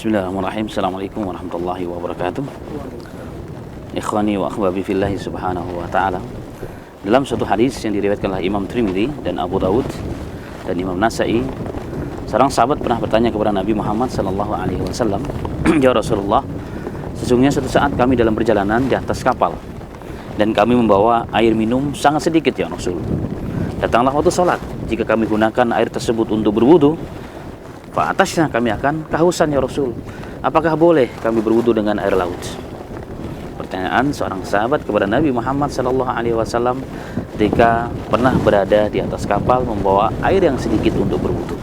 Bismillahirrahmanirrahim. Assalamualaikum warahmatullahi wabarakatuh. Ikhwani wa akhwabi fillahi subhanahu wa ta'ala. Dalam suatu hadis yang diriwayatkan oleh Imam Tirmidzi dan Abu Dawud dan Imam Nasa'i, seorang sahabat pernah bertanya kepada Nabi Muhammad sallallahu alaihi wasallam, "Ya Rasulullah, sesungguhnya suatu saat kami dalam perjalanan di atas kapal dan kami membawa air minum sangat sedikit ya Rasul. Datanglah waktu salat. Jika kami gunakan air tersebut untuk berwudu, atasnya kami akan kehausan ya Rasul. Apakah boleh kami berwudu dengan air laut?" Pertanyaan seorang sahabat kepada Nabi Muhammad sallallahu alaihi wasallam ketika pernah berada di atas kapal membawa air yang sedikit untuk berwudu.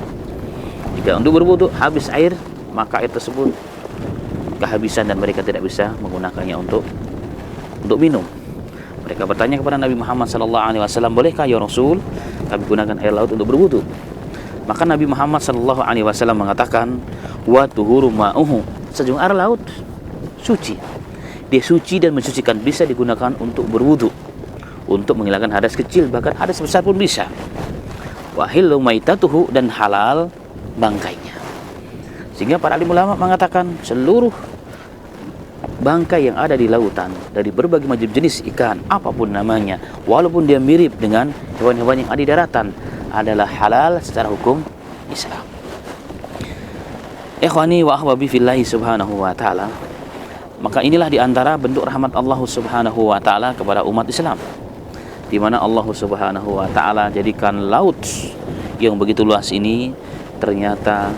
Jika untuk berwudu habis air, maka air tersebut kehabisan dan mereka tidak bisa menggunakannya untuk minum. Mereka bertanya kepada Nabi Muhammad sallallahu alaihi wasallam, "Bolehkah ya Rasul kami gunakan air laut untuk berwudu?" Maka Nabi Muhammad sallallahu alaihi wasallam mengatakan, "Wa tuhuru ma'uhu." Sejumlah air laut suci. Dia suci dan mensucikan, bisa digunakan untuk berwudu, untuk menghilangkan hadas kecil, bahkan hadas besar pun bisa. Wa hillu maitatuhu, dan halal bangkainya. Sehingga para alim ulama mengatakan seluruh bangkai yang ada di lautan dari berbagai macam jenis ikan, apapun namanya, walaupun dia mirip dengan hewan-hewan yang ada di daratan, adalah halal secara hukum Islam. Ikhwani wa akhwabi fillahi subhanahu wa ta'ala, maka inilah diantara bentuk rahmat Allah subhanahu wa ta'ala kepada umat Islam, di mana Allah subhanahu wa ta'ala jadikan laut yang begitu luas ini ternyata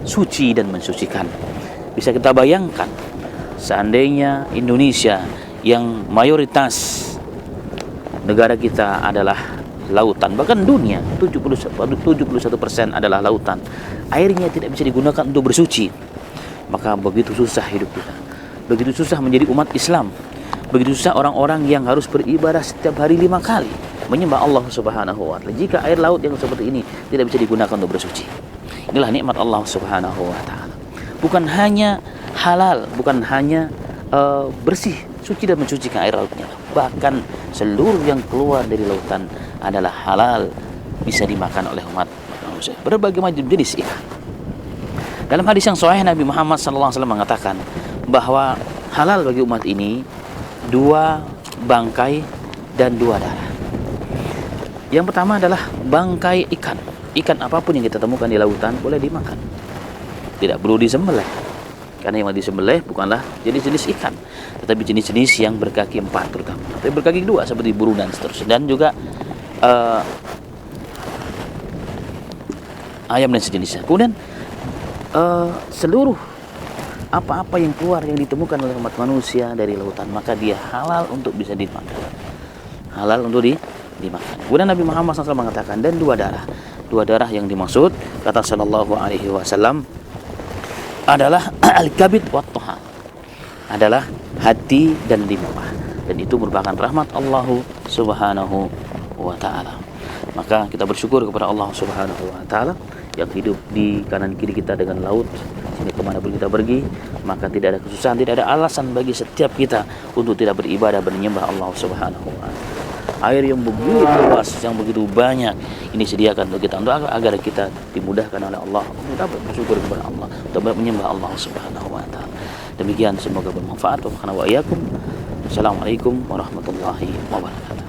suci dan mensucikan. Bisa kita bayangkan seandainya Indonesia yang mayoritas negara kita adalah lautan, bahkan dunia 71% adalah lautan, airnya tidak bisa digunakan untuk bersuci, maka begitu susah hidup kita, begitu susah menjadi umat Islam, begitu susah orang-orang yang harus beribadah setiap hari 5 kali menyembah Allah subhanahu wa ta'ala jika air laut yang seperti ini tidak bisa digunakan untuk bersuci. Inilah nikmat Allah subhanahu wa ta'ala. Bukan hanya halal, bukan hanya bersih, suci dan mensucikan air lautnya, bahkan seluruh yang keluar dari lautan adalah halal, bisa dimakan oleh umat manusia, berbagai macam jenis ikan. Dalam hadis yang sahih, Nabi Muhammad SAW mengatakan bahwa halal bagi umat ini 2 bangkai dan 2 darah. Yang pertama adalah bangkai ikan. Ikan apapun yang kita temukan di lautan boleh dimakan, tidak perlu disembelih, karena yang disembelih bukanlah jenis-jenis ikan, tetapi jenis-jenis yang berkaki 4 terutama, tapi berkaki 2 seperti burung dan seterusnya, dan juga ayam dan sejenisnya. Kemudian seluruh apa-apa yang keluar yang ditemukan oleh umat manusia dari lautan, maka dia halal untuk bisa dimakan, halal untuk dimakan. Kemudian Nabi Muhammad SAW mengatakan, dan 2 darah. 2 darah yang dimaksud, kata sallallahu alaihi wasallam, adalah al-kabid wa tuhal, adalah hati dan limpah, dan itu merupakan rahmat Allah subhanahu wa ta'ala. Maka kita bersyukur kepada Allah subhanahu wa ta'ala yang hidup di kanan kiri kita dengan laut, sehingga kemanapun kita pergi maka tidak ada kesusahan, tidak ada alasan bagi setiap kita untuk tidak beribadah, menyembah Allah subhanahu wa ta'ala. Air yang begitu luas, yang begitu banyak ini disediakan untuk kita, untuk agar kita dimudahkan oleh Allah untuk dapat bersyukur kepada Allah, untuk dapat menyembah Allah subhanahu wa ta'ala. Demikian, semoga bermanfaat. Wa iyyakum. Assalamualaikum warahmatullahi wabarakatuh.